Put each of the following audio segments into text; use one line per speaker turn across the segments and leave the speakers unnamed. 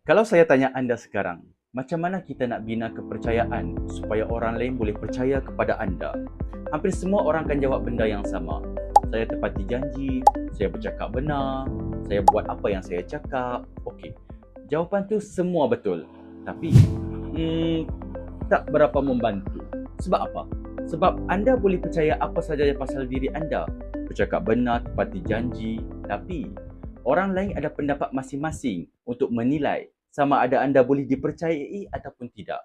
Kalau saya tanya anda sekarang, macam mana kita nak bina kepercayaan supaya orang lain boleh percaya kepada anda? Hampir semua orang akan jawab benda yang sama. Saya tepati janji, saya bercakap benar, saya buat apa yang saya cakap. Okey, jawapan tu semua betul. Tapi, hmm, tak berapa membantu. Sebab apa? Sebab anda boleh percaya apa saja pasal diri anda. Bercakap benar, tepati janji. Tapi, orang lain ada pendapat masing-masing untuk menilai sama ada anda boleh dipercayai ataupun tidak.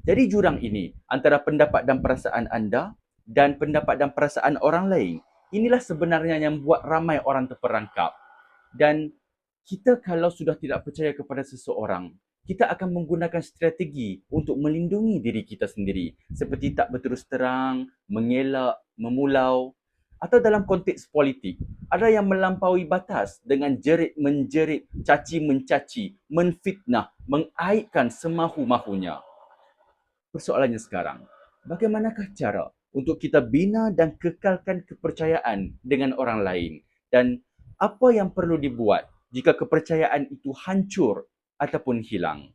Jadi jurang ini antara pendapat dan perasaan anda dan pendapat dan perasaan orang lain, inilah sebenarnya yang buat ramai orang terperangkap. Dan kita kalau sudah tidak percaya kepada seseorang, kita akan menggunakan strategi untuk melindungi diri kita sendiri. Seperti tak berterus terang, mengelak, memulau. Atau dalam konteks politik, ada yang melampaui batas dengan jerit-menjerit, caci-mencaci, menfitnah, mengaibkan semahu-mahunya. Persoalannya sekarang, bagaimanakah cara untuk kita bina dan kekalkan kepercayaan dengan orang lain? Dan apa yang perlu dibuat jika kepercayaan itu hancur ataupun hilang?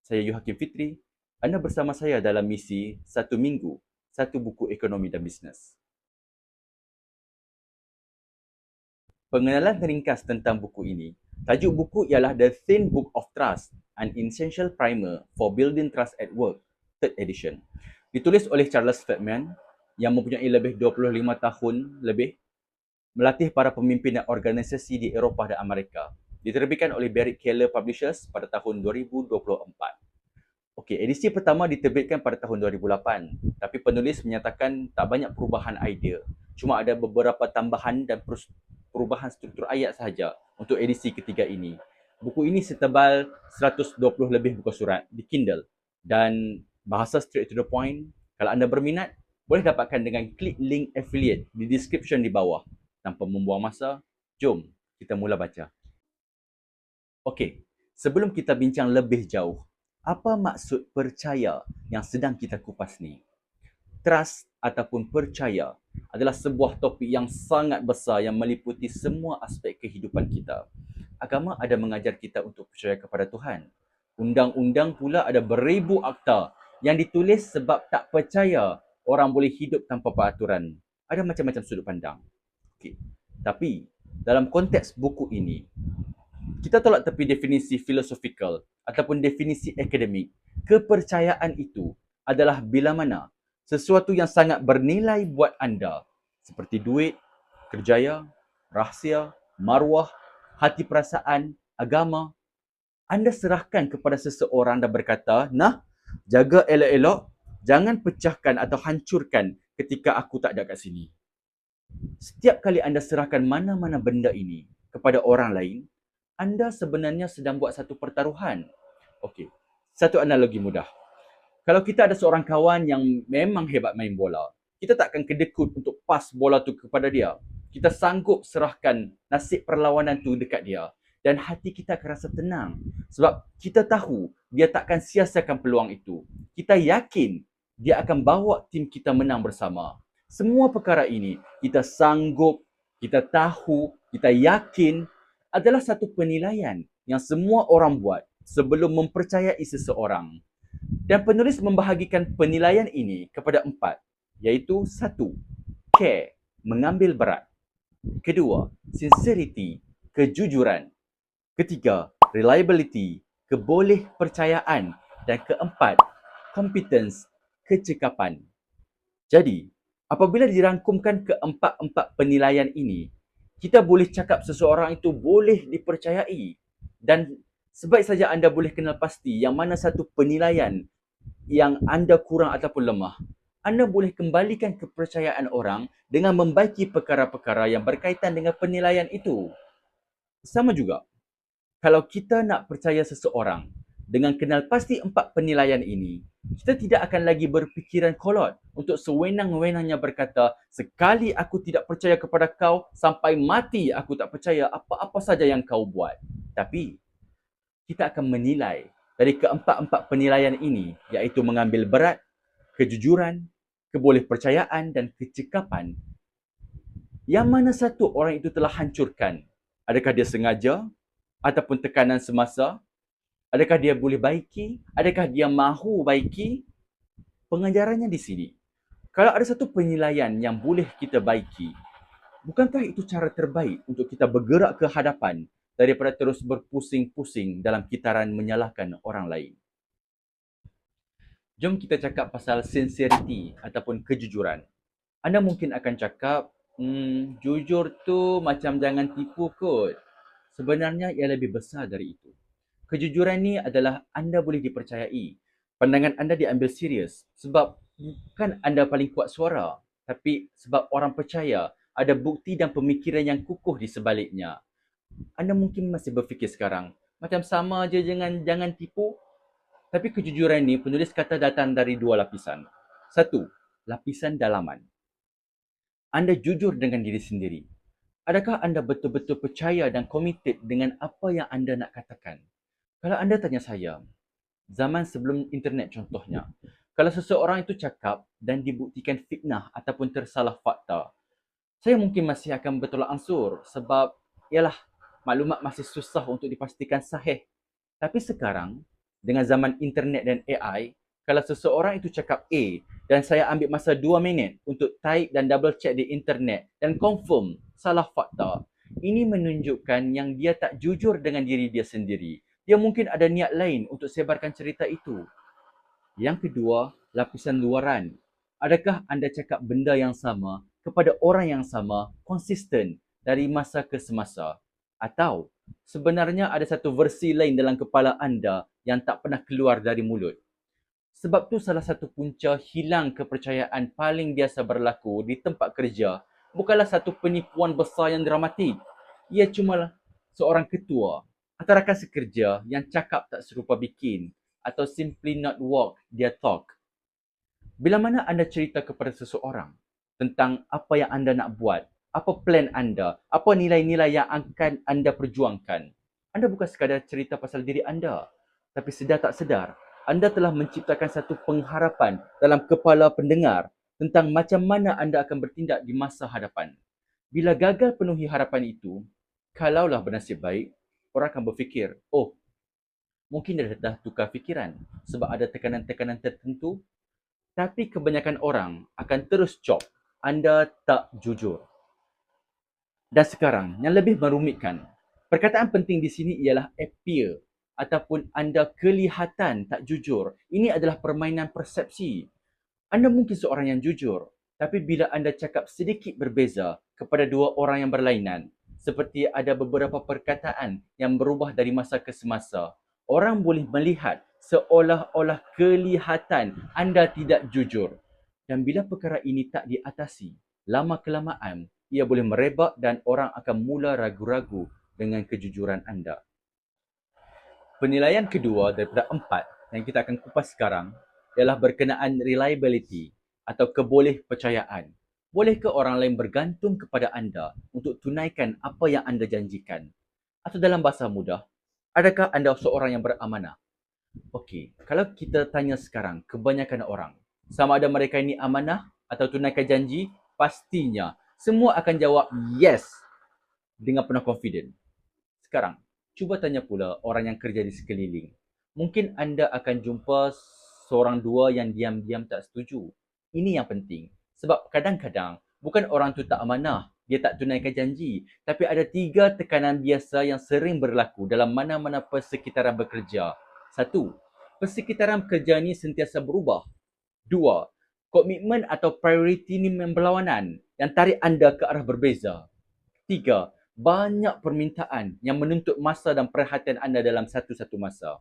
Saya Yuhakim Fitri, anda bersama saya dalam misi Satu Minggu, Satu Buku Ekonomi dan Bisnes. Pengenalan ringkas tentang buku ini. Tajuk buku ialah The Thin Book of Trust, An Essential Primer for Building Trust at Work, 3rd edition. Ditulis oleh Charles Ferdman yang mempunyai lebih 25 tahun lebih melatih para pemimpin dan organisasi di Eropah dan Amerika. Diterbitkan oleh Barrett Keller Publishers pada tahun 2024. Okey, edisi pertama diterbitkan pada tahun 2008, tapi penulis menyatakan tak banyak perubahan idea. Cuma ada beberapa tambahan dan perubahan struktur ayat sahaja untuk edisi ketiga ini. Buku ini setebal 120 lebih buku surat di Kindle dan bahasa straight to the point. Kalau anda berminat, boleh dapatkan dengan klik link affiliate di description di bawah. Tanpa membuang masa, jom kita mula baca. Okey, sebelum kita bincang lebih jauh, apa maksud percaya yang sedang kita kupas ni? Trust ataupun percaya adalah sebuah topik yang sangat besar yang meliputi semua aspek kehidupan kita. Agama ada mengajar kita untuk percaya kepada Tuhan. Undang-undang pula ada beribu akta yang ditulis sebab tak percaya orang boleh hidup tanpa peraturan. Ada macam-macam sudut pandang. Okay. Tapi, dalam konteks buku ini, kita tolak tepi definisi filosofikal ataupun definisi akademik. Kepercayaan itu adalah bila mana sesuatu yang sangat bernilai buat anda, seperti duit, kerjaya, rahsia, maruah, hati perasaan, agama, anda serahkan kepada seseorang dan berkata, nah, jaga elok-elok, jangan pecahkan atau hancurkan ketika aku tak ada kat sini. Setiap kali anda serahkan mana-mana benda ini kepada orang lain, anda sebenarnya sedang buat satu pertaruhan. Okey, satu analogi mudah. Kalau kita ada seorang kawan yang memang hebat main bola, kita tak akan kedekut untuk pas bola tu kepada dia. Kita sanggup serahkan nasib perlawanan tu dekat dia. Dan hati kita akan rasa tenang. Sebab kita tahu dia takkan sia-siakan peluang itu. Kita yakin dia akan bawa tim kita menang bersama. Semua perkara ini kita sanggup, kita tahu, kita yakin adalah satu penilaian yang semua orang buat sebelum mempercayai seseorang. Dan penulis membahagikan penilaian ini kepada 4, iaitu 1. Care, mengambil berat. Kedua, sincerity, kejujuran. Ketiga, reliability, kebolehpercayaan. Dan keempat, competence, kecekapan. Jadi, apabila dirangkumkan keempat-empat penilaian ini, kita boleh cakap seseorang itu boleh dipercayai. Dan sebaik saja anda boleh kenal pasti yang mana satu penilaian yang anda kurang ataupun lemah, anda boleh kembalikan kepercayaan orang dengan membaiki perkara-perkara yang berkaitan dengan penilaian itu. Sama juga, kalau kita nak percaya seseorang dengan kenal pasti 4 penilaian ini, kita tidak akan lagi berfikiran kolot untuk sewenang-wenangnya berkata, sekali aku tidak percaya kepada kau, sampai mati aku tak percaya apa-apa saja yang kau buat. Tapi, kita akan menilai dari keempat-empat penilaian ini, iaitu mengambil berat, kejujuran, kebolehpercayaan dan kecekapan. Yang mana satu orang itu telah hancurkan? Adakah dia sengaja ataupun tekanan semasa Adakah dia boleh baiki? Adakah dia mahu baiki? Pengajarannya di sini. Kalau ada satu penilaian yang boleh kita baiki, bukankah itu cara terbaik untuk kita bergerak ke hadapan daripada terus berpusing-pusing dalam kitaran menyalahkan orang lain? Jom kita cakap pasal sincerity ataupun kejujuran. Anda mungkin akan cakap, jujur tu macam jangan tipu kot. Sebenarnya ia lebih besar dari itu. Kejujuran ni adalah anda boleh dipercayai. Pandangan anda diambil serius sebab bukan anda paling kuat suara, tapi sebab orang percaya ada bukti dan pemikiran yang kukuh di sebaliknya. Anda mungkin masih berfikir sekarang, macam sama je dengan jangan tipu. Tapi kejujuran ni penulis kata datang dari dua lapisan. Satu, lapisan dalaman. Anda jujur dengan diri sendiri. Adakah anda betul-betul percaya dan committed dengan apa yang anda nak katakan? Kalau anda tanya saya, zaman sebelum internet contohnya, kalau seseorang itu cakap dan dibuktikan fitnah ataupun tersalah fakta, saya mungkin masih akan bertolak ansur sebab ialah maklumat masih susah untuk dipastikan sahih. Tapi sekarang, dengan zaman internet dan AI, kalau seseorang itu cakap A dan saya ambil masa 2 minit untuk type dan double check di internet dan confirm salah fakta, ini menunjukkan yang dia tak jujur dengan diri dia sendiri. Dia mungkin ada niat lain untuk sebarkan cerita itu. Yang kedua, lapisan luaran. Adakah anda cakap benda yang sama kepada orang yang sama, konsisten dari masa ke semasa? Atau sebenarnya ada satu versi lain dalam kepala anda yang tak pernah keluar dari mulut? Sebab tu salah satu punca hilang kepercayaan paling biasa berlaku di tempat kerja bukanlah satu penipuan besar yang dramatik. Ia cuma seorang ketua atau rakan sekerja yang cakap tak serupa bikin atau simply not walk their talk. Bila mana anda cerita kepada seseorang tentang apa yang anda nak buat, apa plan anda, apa nilai-nilai yang akan anda perjuangkan, anda bukan sekadar cerita pasal diri anda, tapi sedar tak sedar, anda telah menciptakan satu pengharapan dalam kepala pendengar tentang macam mana anda akan bertindak di masa hadapan. Bila gagal penuhi harapan itu, kalaulah bernasib baik, orang akan berfikir, oh, mungkin dia dah tukar fikiran sebab ada tekanan-tekanan tertentu. Tapi kebanyakan orang akan terus cop anda tak jujur. Dan sekarang, yang lebih merumitkan, perkataan penting di sini ialah appear ataupun anda kelihatan tak jujur. Ini adalah permainan persepsi. Anda mungkin seorang yang jujur, tapi bila anda cakap sedikit berbeza kepada dua orang yang berlainan, seperti ada beberapa perkataan yang berubah dari masa ke semasa, orang boleh melihat seolah-olah kelihatan anda tidak jujur. Dan bila perkara ini tak diatasi, lama-kelamaan ia boleh merebak dan orang akan mula ragu-ragu dengan kejujuran anda. Penilaian kedua daripada 4 yang kita akan kupas sekarang ialah berkenaan reliability atau kebolehpercayaan. Bolehkah orang lain bergantung kepada anda untuk tunaikan apa yang anda janjikan? Atau dalam bahasa mudah, adakah anda seorang yang beramanah? Okey, kalau kita tanya sekarang kebanyakan orang, sama ada mereka ini amanah atau tunaikan janji, pastinya semua akan jawab yes dengan penuh confident. Sekarang, cuba tanya pula orang yang kerja di sekeliling. Mungkin anda akan jumpa seorang dua yang diam-diam tak setuju. Ini yang penting. Sebab kadang-kadang, bukan orang tu tak amanah, dia tak tunaikan janji. Tapi ada 3 tekanan biasa yang sering berlaku dalam mana-mana persekitaran bekerja. 1. Persekitaran kerja ni sentiasa berubah. 2. Komitmen atau prioriti ni berlawanan yang tarik anda ke arah berbeza. 3. Banyak permintaan yang menuntut masa dan perhatian anda dalam satu-satu masa.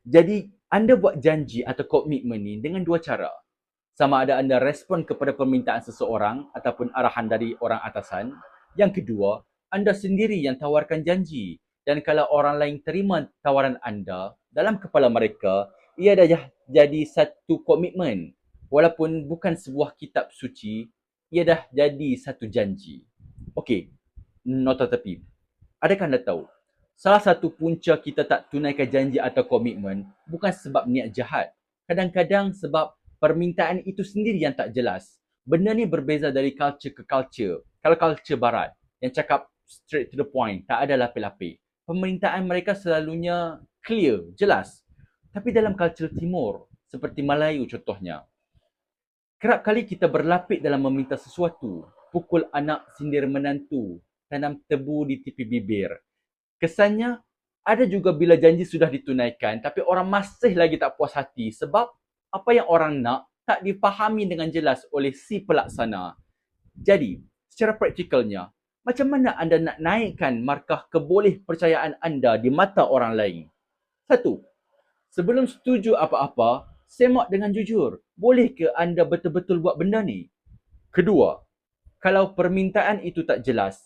Jadi, anda buat janji atau komitmen ni dengan 2 cara. Sama ada anda respon kepada permintaan seseorang ataupun arahan dari orang atasan. Yang kedua, anda sendiri yang tawarkan janji. Dan kalau orang lain terima tawaran anda, dalam kepala mereka, ia dah jadi satu komitmen. Walaupun bukan sebuah kitab suci, ia dah jadi satu janji. Okey, nota tepi. Adakah anda tahu, salah satu punca kita tak tunaikan janji atau komitmen bukan sebab niat jahat. Kadang-kadang sebab permintaan itu sendiri yang tak jelas. Benda ni berbeza dari culture ke culture. Kalau culture barat, yang cakap straight to the point, tak ada lapik-lapik. Permintaan mereka selalunya clear, jelas. Tapi dalam kultur timur, seperti Melayu contohnya, kerap kali kita berlapik dalam meminta sesuatu, pukul anak sindir menantu, tanam tebu di tepi bibir. Kesannya, ada juga bila janji sudah ditunaikan, tapi orang masih lagi tak puas hati sebab apa yang orang nak tak dipahami dengan jelas oleh si pelaksana. Jadi, secara praktikalnya, macam mana anda nak naikkan markah kebolehpercayaan anda di mata orang lain? Satu, sebelum setuju apa-apa, semak dengan jujur. Boleh ke anda betul-betul buat benda ni? Kedua, kalau permintaan itu tak jelas,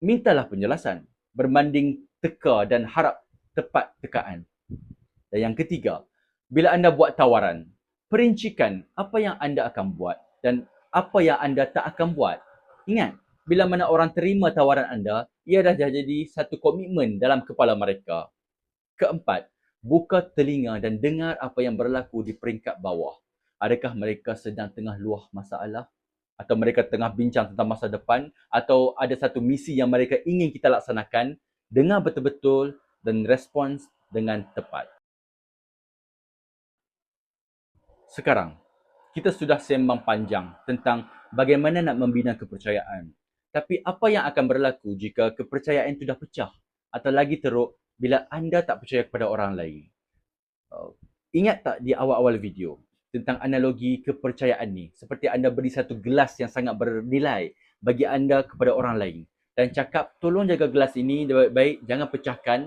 mintalah penjelasan berbanding teka dan harap tepat tekaan. Dan yang ketiga, bila anda buat tawaran, perincikan apa yang anda akan buat dan apa yang anda tak akan buat. Ingat, bila mana orang terima tawaran anda, ia dah jadi satu komitmen dalam kepala mereka. Keempat, buka telinga dan dengar apa yang berlaku di peringkat bawah. Adakah mereka sedang tengah luah masalah? Atau mereka tengah bincang tentang masa depan? Atau ada satu misi yang mereka ingin kita laksanakan? Dengar betul-betul dan respons dengan tepat. Sekarang, kita sudah sembang panjang tentang bagaimana nak membina kepercayaan. Tapi apa yang akan berlaku jika kepercayaan itu dah pecah? Atau lagi teruk, bila anda tak percaya kepada orang lain? Ingat tak di awal-awal video tentang analogi kepercayaan ni? Seperti anda beri satu gelas yang sangat bernilai bagi anda kepada orang lain dan cakap, tolong jaga gelas ini baik-baik, jangan pecahkan.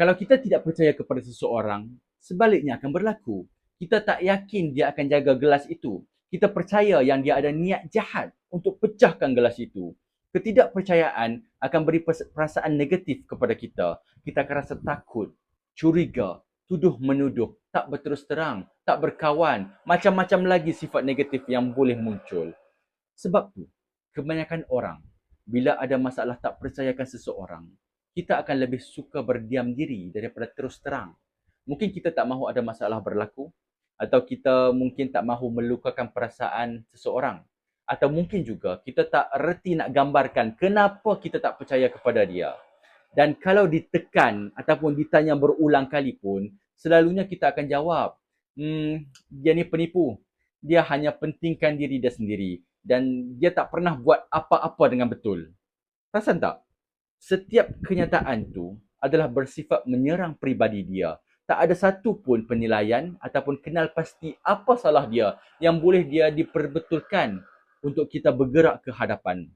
Kalau kita tidak percaya kepada seseorang, sebaliknya akan berlaku. Kita tak yakin dia akan jaga gelas itu. Kita percaya yang dia ada niat jahat untuk pecahkan gelas itu. Ketidakpercayaan akan beri perasaan negatif kepada kita. Kita akan rasa takut, curiga, tuduh-menuduh, tak berterus terang, tak berkawan, macam-macam lagi sifat negatif yang boleh muncul. Sebab tu, kebanyakan orang, bila ada masalah tak percayakan seseorang, kita akan lebih suka berdiam diri daripada terus terang. Mungkin kita tak mahu ada masalah berlaku, atau kita mungkin tak mahu melukakan perasaan seseorang. Atau mungkin juga kita tak reti nak gambarkan kenapa kita tak percaya kepada dia. Dan kalau ditekan ataupun ditanya berulang kali pun, selalunya kita akan jawab, dia ni penipu. Dia hanya pentingkan diri dia sendiri dan dia tak pernah buat apa-apa dengan betul. Perasan tak? Setiap kenyataan tu adalah bersifat menyerang peribadi dia. Tak ada satu pun penilaian ataupun kenal pasti apa salah dia yang boleh dia diperbetulkan untuk kita bergerak ke hadapan.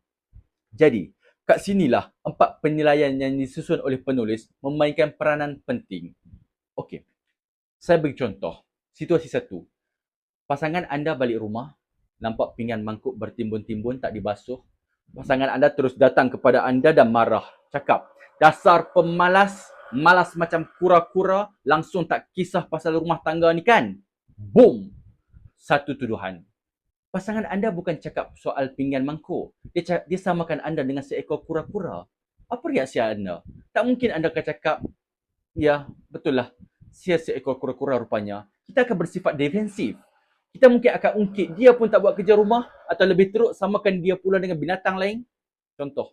Jadi, kat sinilah 4 penilaian yang disusun oleh penulis memainkan peranan penting. Okey, saya beri contoh. Situasi 1. Pasangan anda balik rumah, nampak pinggan mangkuk bertimbun-timbun tak dibasuh. Pasangan anda terus datang kepada anda dan marah. Cakap, dasar pemalas, malas macam kura-kura, langsung tak kisah pasal rumah tangga ni kan? Boom! Satu tuduhan. Pasangan anda bukan cakap soal pinggan mangkuk. Dia samakan anda dengan seekor kura-kura. Apa reaksi anda? Tak mungkin anda akan cakap, ya, betul lah. Saya seekor kura-kura rupanya. Kita akan bersifat defensif. Kita mungkin akan ungkit dia pun tak buat kerja rumah atau lebih teruk samakan dia pula dengan binatang lain. Contoh.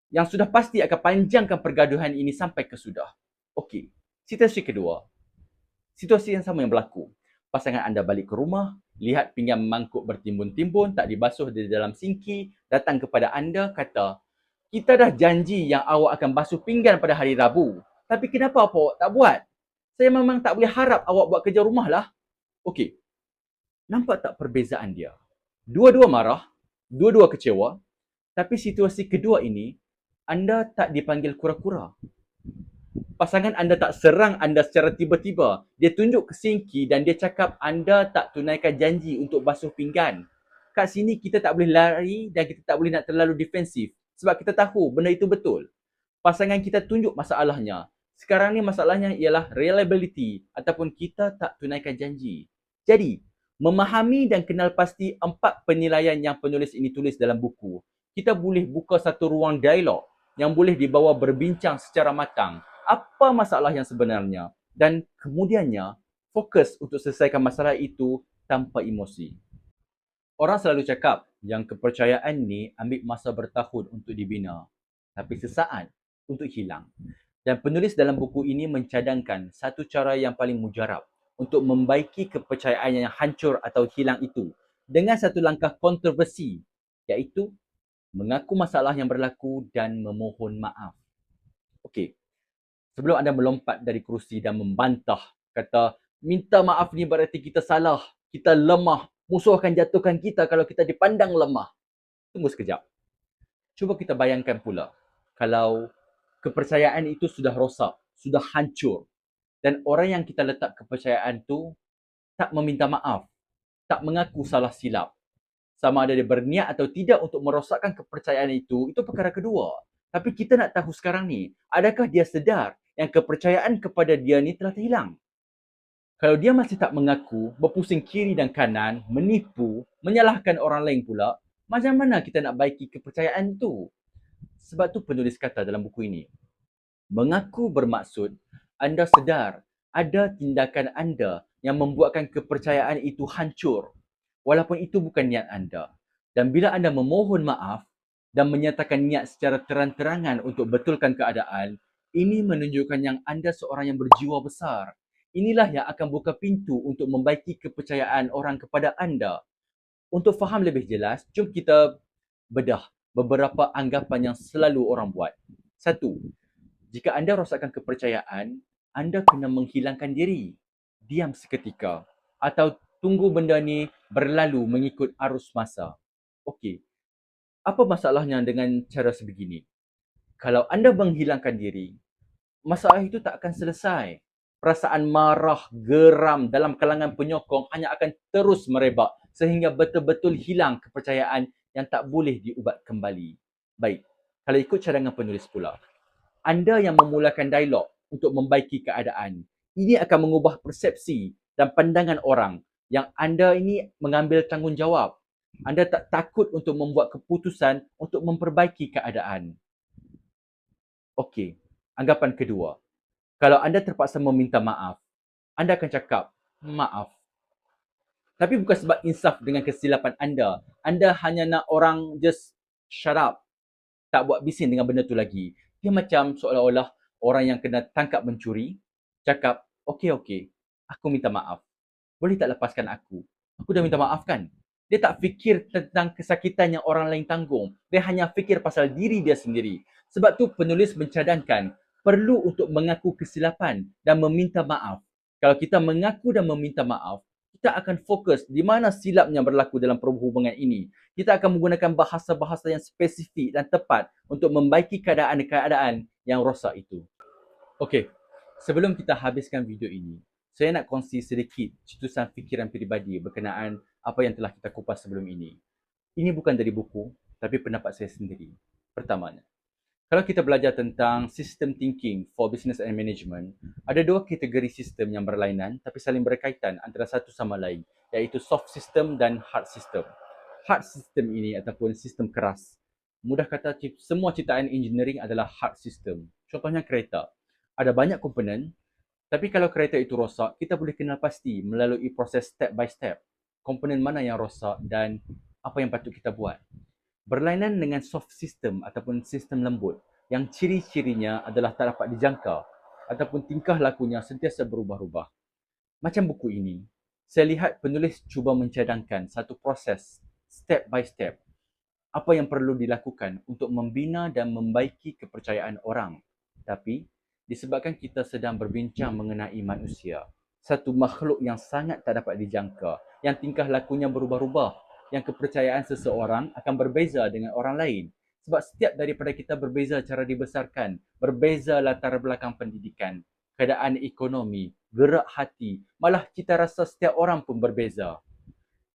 Yang sudah pasti akan panjangkan pergaduhan ini sampai ke sudah. Okey. Situasi kedua. Situasi yang sama yang berlaku. Pasangan anda balik ke rumah, lihat pinggan mangkuk bertimbun-timbun, tak dibasuh di dalam sinki, datang kepada anda, kata, kita dah janji yang awak akan basuh pinggan pada hari Rabu. Tapi kenapa awak tak buat? Saya memang tak boleh harap awak buat kerja rumah lah. Okey. Nampak tak perbezaan dia? Dua-dua marah, dua-dua kecewa, tapi situasi kedua ini, anda tak dipanggil kura-kura. Pasangan anda tak serang anda secara tiba-tiba. Dia tunjuk ke sinki dan dia cakap anda tak tunaikan janji untuk basuh pinggan. Kat sini kita tak boleh lari dan kita tak boleh nak terlalu defensif. Sebab kita tahu benda itu betul. Pasangan kita tunjuk masalahnya. Sekarang ni masalahnya ialah reliability ataupun kita tak tunaikan janji. Jadi, memahami dan kenal pasti 4 penilaian yang penulis ini tulis dalam buku. Kita boleh buka satu ruang dialog yang boleh dibawa berbincang secara matang. Apa masalah yang sebenarnya? Dan kemudiannya, fokus untuk selesaikan masalah itu tanpa emosi. Orang selalu cakap yang kepercayaan ni ambil masa bertahun untuk dibina. Tapi sesaat untuk hilang. Dan penulis dalam buku ini mencadangkan satu cara yang paling mujarab untuk membaiki kepercayaan yang hancur atau hilang itu dengan satu langkah kontroversi, iaitu mengaku masalah yang berlaku dan memohon maaf. Okey, sebelum anda melompat dari kerusi dan membantah, kata minta maaf ni berarti kita salah, kita lemah, musuh akan jatuhkan kita kalau kita dipandang lemah. Tunggu sekejap. Cuba kita bayangkan pula, kalau kepercayaan itu sudah rosak, sudah hancur, dan orang yang kita letak kepercayaan tu tak meminta maaf, tak mengaku salah silap. Sama ada dia berniat atau tidak untuk merosakkan kepercayaan itu perkara kedua. Tapi kita nak tahu sekarang ni, adakah dia sedar yang kepercayaan kepada dia ni telah terhilang? Kalau dia masih tak mengaku, berpusing kiri dan kanan, menipu, menyalahkan orang lain pula, macam mana kita nak baiki kepercayaan itu? Sebab tu penulis kata dalam buku ini, mengaku bermaksud anda sedar ada tindakan anda yang membuatkan kepercayaan itu hancur, walaupun itu bukan niat anda. Dan bila anda memohon maaf dan menyatakan niat secara terang-terangan untuk betulkan keadaan, ini menunjukkan yang anda seorang yang berjiwa besar. Inilah yang akan buka pintu untuk membaiki kepercayaan orang kepada anda. Untuk faham lebih jelas, jom kita bedah beberapa anggapan yang selalu orang buat. Satu, jika anda rosakkan kepercayaan, anda kena menghilangkan diri. Diam seketika. Atau tunggu benda ni berlalu mengikut arus masa. Okey, apa masalahnya dengan cara sebegini? Kalau anda menghilangkan diri, masalah itu tak akan selesai. Perasaan marah, geram dalam kalangan penyokong hanya akan terus merebak sehingga betul-betul hilang kepercayaan yang tak boleh diubat kembali. Baik, kalau ikut cadangan penulis pula, anda yang memulakan dialog untuk membaiki keadaan. Ini akan mengubah persepsi dan pandangan orang yang anda ini mengambil tanggungjawab. Anda tak takut untuk membuat keputusan untuk memperbaiki keadaan. Okey, anggapan kedua. Kalau anda terpaksa meminta maaf, anda akan cakap, maaf. Tapi bukan sebab insaf dengan kesilapan anda. Anda hanya nak orang just shut up. Tak buat bising dengan benda tu lagi. Dia macam seolah-olah orang yang kena tangkap mencuri, cakap, okey, aku minta maaf. Boleh tak lepaskan aku? Aku dah minta maaf kan? Dia tak fikir tentang kesakitan yang orang lain tanggung. Dia hanya fikir pasal diri dia sendiri. Sebab tu penulis mencadangkan perlu untuk mengaku kesilapan dan meminta maaf. Kalau kita mengaku dan meminta maaf, kita akan fokus di mana silap yang berlaku dalam perhubungan ini. Kita akan menggunakan bahasa-bahasa yang spesifik dan tepat untuk membaiki keadaan-keadaan yang rosak itu. Okey, sebelum kita habiskan video ini, saya nak kongsi sedikit cetusan fikiran peribadi berkenaan apa yang telah kita kupas sebelum ini. Ini bukan dari buku, tapi pendapat saya sendiri. Pertamanya, kalau kita belajar tentang system thinking for business and management, ada dua kategori sistem yang berlainan tapi saling berkaitan antara satu sama lain, iaitu soft system dan hard system. Hard system ini ataupun sistem keras, mudah kata semua ciptaan engineering adalah hard system. Contohnya kereta. Ada banyak komponen, tapi kalau kereta itu rosak, kita boleh kenal pasti melalui proses step by step. Komponen mana yang rosak dan apa yang patut kita buat. Berlainan dengan soft system ataupun sistem lembut yang ciri-cirinya adalah tak dapat dijangka ataupun tingkah lakunya sentiasa berubah-ubah. Macam buku ini, saya lihat penulis cuba mencadangkan satu proses step by step apa yang perlu dilakukan untuk membina dan membaiki kepercayaan orang. Tapi disebabkan kita sedang berbincang mengenai manusia, satu makhluk yang sangat tak dapat dijangka, yang tingkah lakunya berubah-ubah, yang kepercayaan seseorang akan berbeza dengan orang lain. Sebab setiap daripada kita berbeza cara dibesarkan, berbeza latar belakang pendidikan, keadaan ekonomi, gerak hati, malah cita rasa setiap orang pun berbeza.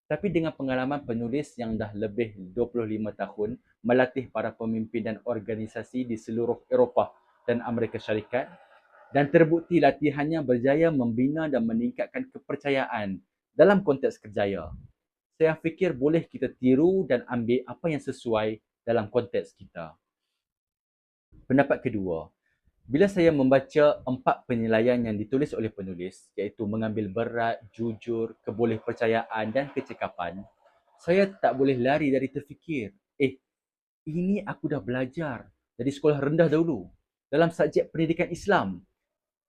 Tapi dengan pengalaman penulis yang dah lebih 25 tahun melatih para pemimpin dan organisasi di seluruh Eropah dan Amerika Syarikat, dan terbukti latihannya berjaya membina dan meningkatkan kepercayaan dalam konteks kerjaya, saya fikir boleh kita tiru dan ambil apa yang sesuai dalam konteks kita. Pendapat kedua, bila saya membaca 4 penilaian yang ditulis oleh penulis, iaitu mengambil berat, jujur, kebolehpercayaan dan kecekapan, saya tak boleh lari dari terfikir, ini aku dah belajar dari sekolah rendah dahulu. dalam subjek pendidikan Islam.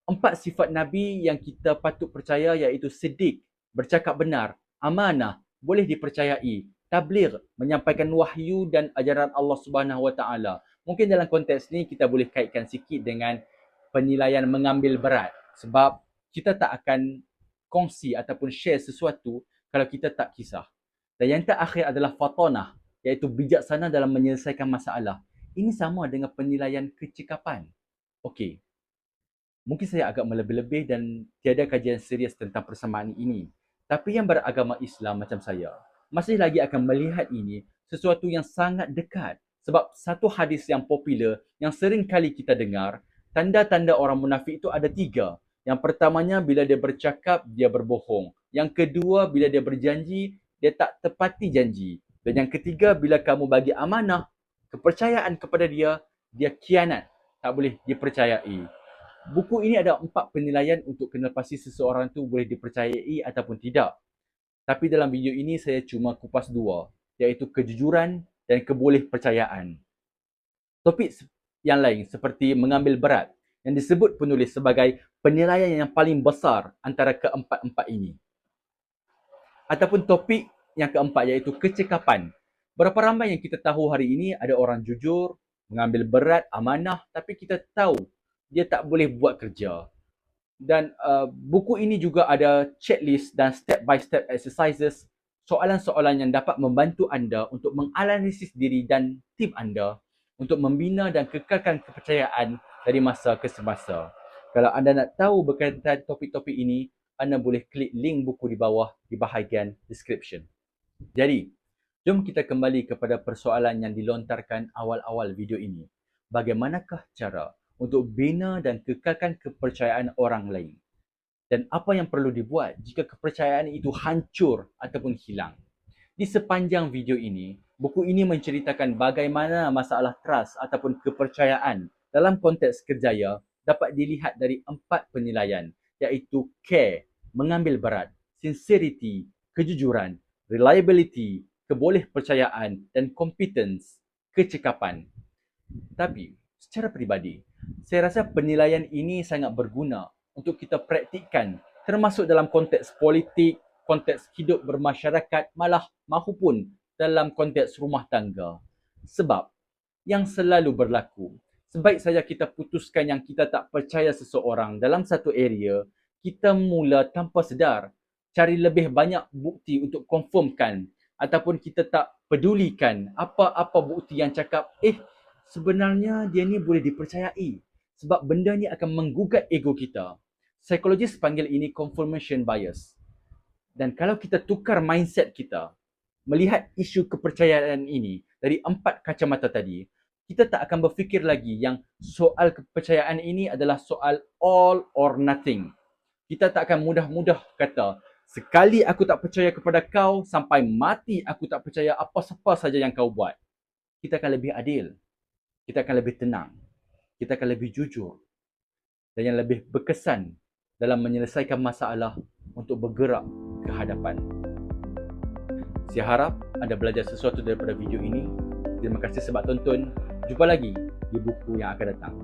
4 sifat Nabi yang kita patut percaya iaitu siddiq, bercakap benar, amanah, boleh dipercayai, tabligh, menyampaikan wahyu dan ajaran Allah Subhanahu Wa Taala. Mungkin dalam konteks ni kita boleh kaitkan sikit dengan penilaian mengambil berat, sebab kita tak akan kongsi ataupun share sesuatu kalau kita tak kisah. Dan yang terakhir adalah fatanah, iaitu bijaksana dalam menyelesaikan masalah. Ini sama dengan penilaian kecekapan. Okey, mungkin saya agak melebih-lebih dan tiada kajian serius tentang persamaan ini. Tapi yang beragama Islam macam saya, masih lagi akan melihat ini sesuatu yang sangat dekat. Sebab satu hadis yang popular, yang sering kali kita dengar, tanda-tanda orang munafik itu ada 3. Yang pertamanya, bila dia bercakap, dia berbohong. Yang kedua, bila dia berjanji, dia tak tepati janji. Dan yang ketiga, bila kamu bagi amanah, kepercayaan kepada dia, dia khianat. Tak boleh dipercayai. Buku ini ada 4 penilaian untuk kenal pasti seseorang tu boleh dipercayai ataupun tidak. Tapi dalam video ini saya cuma kupas 2, iaitu kejujuran dan kebolehpercayaan. Topik yang lain seperti mengambil berat yang disebut penulis sebagai penilaian yang paling besar antara keempat-empat ini. Ataupun topik yang keempat iaitu kecekapan. Berapa ramai yang kita tahu hari ini ada orang jujur, mengambil berat, amanah, tapi kita tahu dia tak boleh buat kerja. Dan buku ini juga ada checklist dan step by step exercises, soalan-soalan yang dapat membantu anda untuk menganalisis diri dan tim anda untuk membina dan kekalkan kepercayaan dari masa ke semasa. Kalau anda nak tahu berkaitan topik-topik ini, anda boleh klik link buku di bawah di bahagian description. Jadi, jom kita kembali kepada persoalan yang dilontarkan awal-awal video ini. Bagaimanakah cara untuk bina dan kekalkan kepercayaan orang lain? Dan apa yang perlu dibuat jika kepercayaan itu hancur ataupun hilang? Di sepanjang video ini, buku ini menceritakan bagaimana masalah trust ataupun kepercayaan dalam konteks kerjaya dapat dilihat dari 4 penilaian, iaitu care, mengambil berat, sincerity, kejujuran, reliability, kebolehpercayaan dan competence, kecekapan. Tapi, secara peribadi, saya rasa penilaian ini sangat berguna untuk kita praktikkan, termasuk dalam konteks politik, konteks hidup bermasyarakat, malah mahupun dalam konteks rumah tangga. Sebab yang selalu berlaku, sebaik saja kita putuskan yang kita tak percaya seseorang dalam satu area, kita mula tanpa sedar cari lebih banyak bukti untuk confirmkan, ataupun kita tak pedulikan apa-apa bukti yang cakap sebenarnya dia ni boleh dipercayai. Sebab benda ni akan menggugat ego kita. Psikologis panggil ini confirmation bias. Dan kalau kita tukar mindset kita, melihat isu kepercayaan ini dari 4 kacamata tadi, kita tak akan berfikir lagi yang soal kepercayaan ini adalah soal all or nothing. Kita tak akan mudah-mudah kata, sekali aku tak percaya kepada kau, sampai mati aku tak percaya apa-apa saja yang kau buat. Kita akan lebih adil. Kita akan lebih tenang. Kita akan lebih jujur. Dan yang lebih berkesan dalam menyelesaikan masalah untuk bergerak ke hadapan. Saya harap anda belajar sesuatu daripada video ini. Terima kasih sebab tonton. Jumpa lagi di buku yang akan datang.